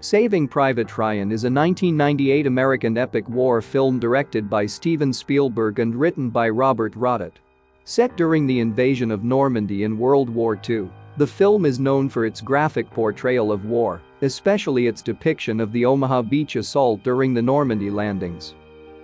Saving Private Ryan is a 1998 American epic war film directed by Steven Spielberg and written by Robert Rodat. Set during the invasion of Normandy in World War II, the film is known for its graphic portrayal of war, especially its depiction of the Omaha Beach assault during the Normandy Landings.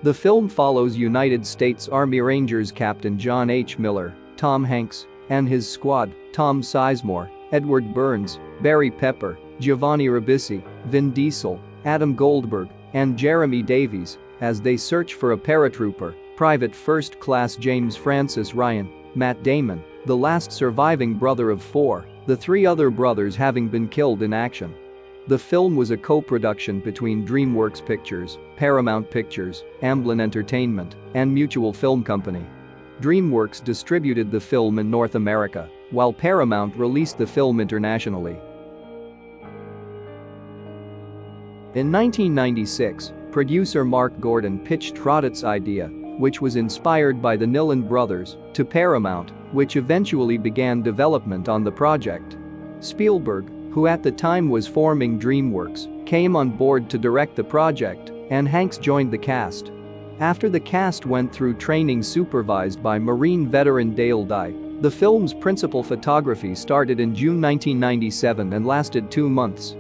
The film follows United States Army Rangers Captain John H. Miller, Tom Hanks, and his squad, Tom Sizemore, Edward Burns, Barry Pepper, Giovanni Ribisi, Vin Diesel, Adam Goldberg, and Jeremy Davies, as they search for a paratrooper, Private First Class James Francis Ryan, Matt Damon, the last surviving brother of four, the three other brothers having been killed in action. The film was a co-production between DreamWorks Pictures, Paramount Pictures, Amblin Entertainment, and Mutual Film Company. DreamWorks distributed the film in North America, while Paramount released the film internationally. In 1996, producer Mark Gordon pitched Rodat's idea, which was inspired by the Nillen brothers, to Paramount, which eventually began development on the project. Spielberg, who at the time was forming DreamWorks, came on board to direct the project, and Hanks joined the cast. After the cast went through training supervised by Marine veteran Dale Dye, the film's principal photography started in June 1997 and lasted 2 months.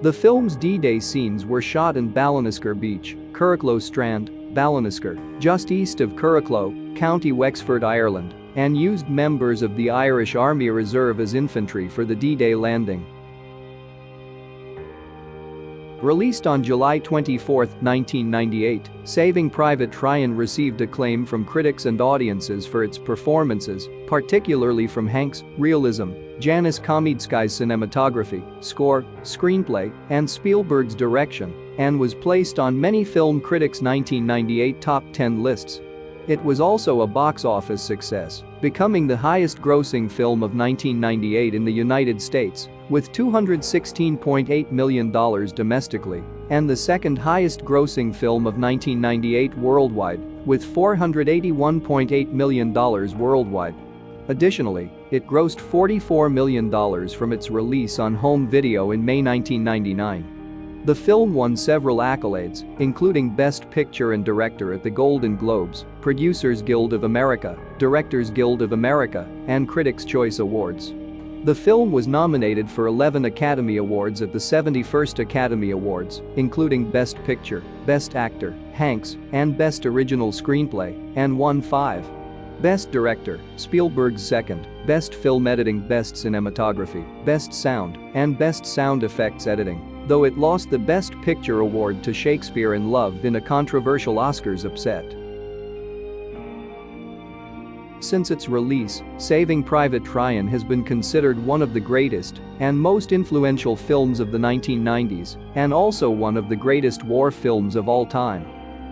The film's D-Day scenes were shot in Ballinascar Beach, Curracloe Strand, Ballinascar, just east of Curracloe, County Wexford, Ireland, and used members of the Irish Army Reserve as infantry for the D-Day landing. Released on July 24, 1998, Saving Private Ryan received acclaim from critics and audiences for its performances, particularly from Hanks' realism, Janis Kamidskay's cinematography, score, screenplay, and Spielberg's direction, and was placed on many film critics' 1998 top 10 lists. It was also a box office success, becoming the highest-grossing film of 1998 in the United States, with $216.8 million domestically, and the second highest-grossing film of 1998 worldwide, with $481.8 million worldwide. Additionally, it grossed $44 million from its release on home video in May 1999. The film won several accolades, including Best Picture and Director at the Golden Globes, Producers Guild of America, Directors Guild of America, and Critics' Choice Awards. The film was nominated for 11 Academy Awards at the 71st Academy Awards, including Best Picture, Best Actor, Hanks, and Best Original Screenplay, and won 5. Best Director, Spielberg's second, Best Film Editing, Best Cinematography, Best Sound, and Best Sound Effects Editing, though it lost the Best Picture award to Shakespeare in Love in a controversial Oscars upset. Since its release, Saving Private Ryan has been considered one of the greatest and most influential films of the 1990s, and also one of the greatest war films of all time.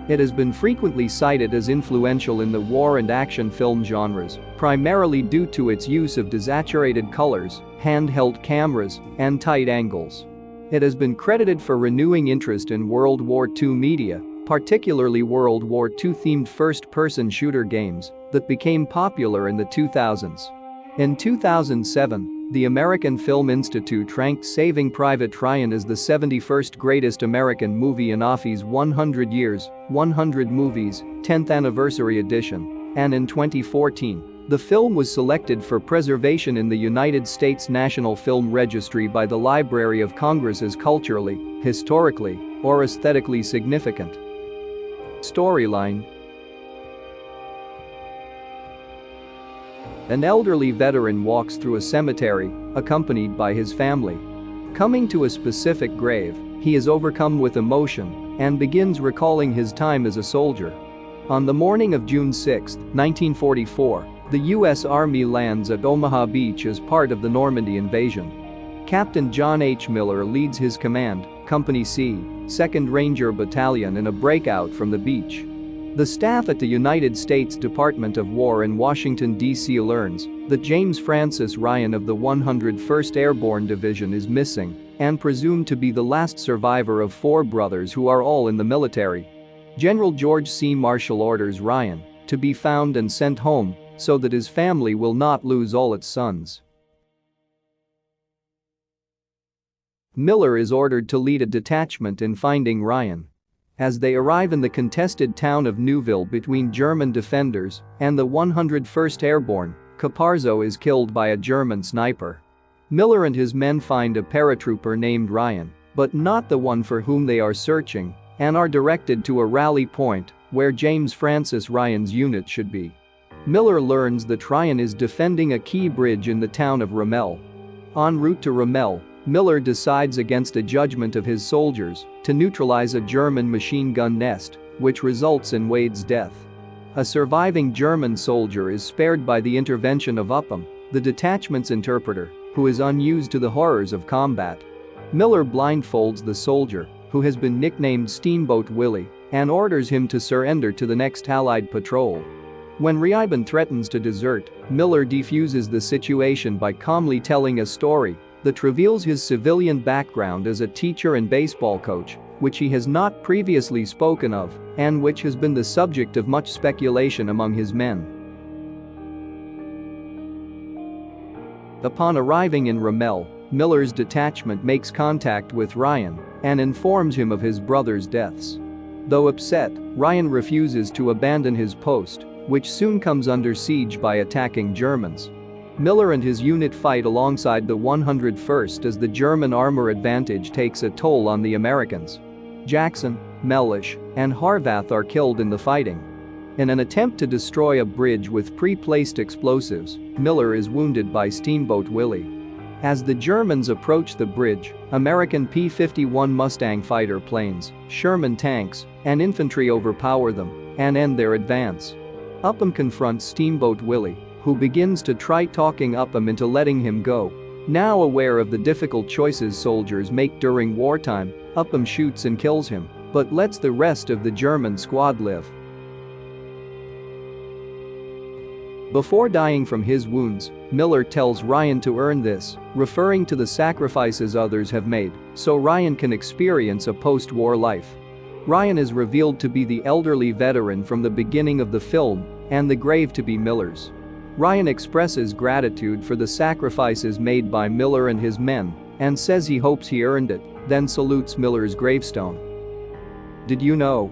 It has been frequently cited as influential in the war and action film genres, primarily due to its use of desaturated colors, handheld cameras, and tight angles. It has been credited for renewing interest in World War II media, particularly World War II-themed first-person shooter games that became popular in the 2000s. In 2007, the American Film Institute ranked Saving Private Ryan as the 71st greatest American movie in AFI's 100 Years, 100 Movies, 10th Anniversary Edition, and in 2014, the film was selected for preservation in the United States National Film Registry by the Library of Congress as culturally, historically, or aesthetically significant. Storyline: an elderly veteran walks through a cemetery, accompanied by his family. Coming to a specific grave, he is overcome with emotion and begins recalling his time as a soldier. On the morning of June 6, 1944, the U.S. Army lands at Omaha Beach as part of the Normandy invasion. Captain John H. Miller leads his command, Company C, 2nd Ranger Battalion, in a breakout from the beach. The staff at the United States Department of War in Washington, D.C. learns that James Francis Ryan of the 101st Airborne Division is missing and presumed to be the last survivor of 4 brothers who are all in the military. General George C. Marshall orders Ryan to be found and sent home so that his family will not lose all its sons. Miller is ordered to lead a detachment in finding Ryan. As they arrive in the contested town of Newville between German defenders and the 101st Airborne, Caparzo is killed by a German sniper. Miller and his men find a paratrooper named Ryan, but not the one for whom they are searching, and are directed to a rally point where James Francis Ryan's unit should be. Miller learns that Ryan is defending a key bridge in the town of Rommel. En route to Rommel, Miller decides against a judgment of his soldiers to neutralize a German machine gun nest, which results in Wade's death. A surviving German soldier is spared by the intervention of Upham, the detachment's interpreter, who is unused to the horrors of combat. Miller blindfolds the soldier, who has been nicknamed Steamboat Willie, and orders him to surrender to the next Allied patrol. When Reiben threatens to desert, Miller defuses the situation by calmly telling a story that reveals his civilian background as a teacher and baseball coach, which he has not previously spoken of, and which has been the subject of much speculation among his men. Upon arriving in Rommel, Miller's detachment makes contact with Ryan and informs him of his brother's deaths. Though upset, Ryan refuses to abandon his post, which soon comes under siege by attacking Germans. Miller and his unit fight alongside the 101st as the German armor advantage takes a toll on the Americans. Jackson, Mellish, and Harvath are killed in the fighting. In an attempt to destroy a bridge with pre-placed explosives, Miller is wounded by Steamboat Willie. As the Germans approach the bridge, American P-51 Mustang fighter planes, Sherman tanks, and infantry overpower them and end their advance. Upham confronts Steamboat Willie, who begins to try talking Upham into letting him go. Now aware of the difficult choices soldiers make during wartime, Upham shoots and kills him, but lets the rest of the German squad live. Before dying from his wounds, Miller tells Ryan to earn this, referring to the sacrifices others have made, so Ryan can experience a post-war life. Ryan is revealed to be the elderly veteran from the beginning of the film, and the grave to be Miller's. Ryan expresses gratitude for the sacrifices made by Miller and his men, and says he hopes he earned it, then salutes Miller's gravestone. Did you know?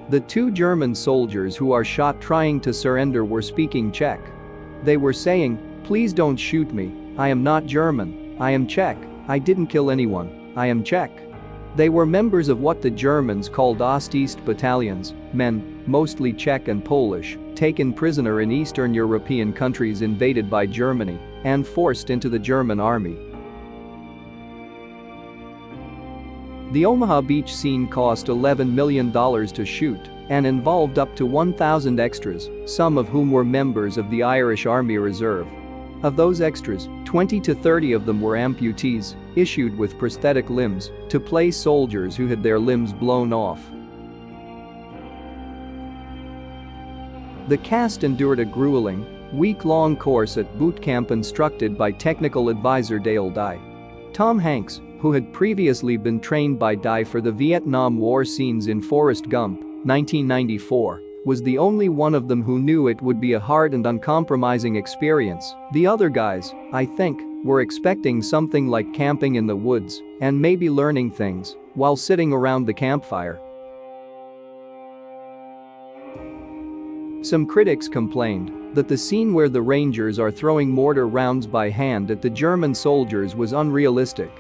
The two German soldiers who are shot trying to surrender were speaking Czech. They were saying, "Please don't shoot me, I am not German, I am Czech, I didn't kill anyone, I am Czech." They were members of what the Germans called Ost-East battalions, men, mostly Czech and Polish, taken prisoner in Eastern European countries invaded by Germany and forced into the German army. The Omaha Beach scene cost $11 million to shoot and involved up to 1,000 extras, some of whom were members of the Irish Army Reserve. Of those extras, 20 to 30 of them were amputees, issued with prosthetic limbs, to play soldiers who had their limbs blown off. The cast endured a grueling, week-long course at boot camp instructed by technical advisor Dale Dye. Tom Hanks, who had previously been trained by Dye for the Vietnam War scenes in Forrest Gump, 1994, was the only one of them who knew it would be a hard and uncompromising experience. The other guys, I think, were expecting something like camping in the woods and maybe learning things while sitting around the campfire. Some critics complained that the scene where the Rangers are throwing mortar rounds by hand at the German soldiers was unrealistic.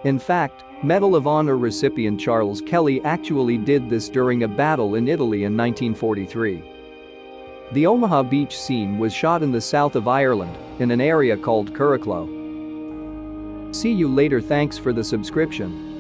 In fact, Medal of Honor recipient Charles Kelly actually did this during a battle in Italy in 1943. The Omaha Beach scene was shot in the south of Ireland, in an area called Curracloe. See you later. Thanks for the subscription.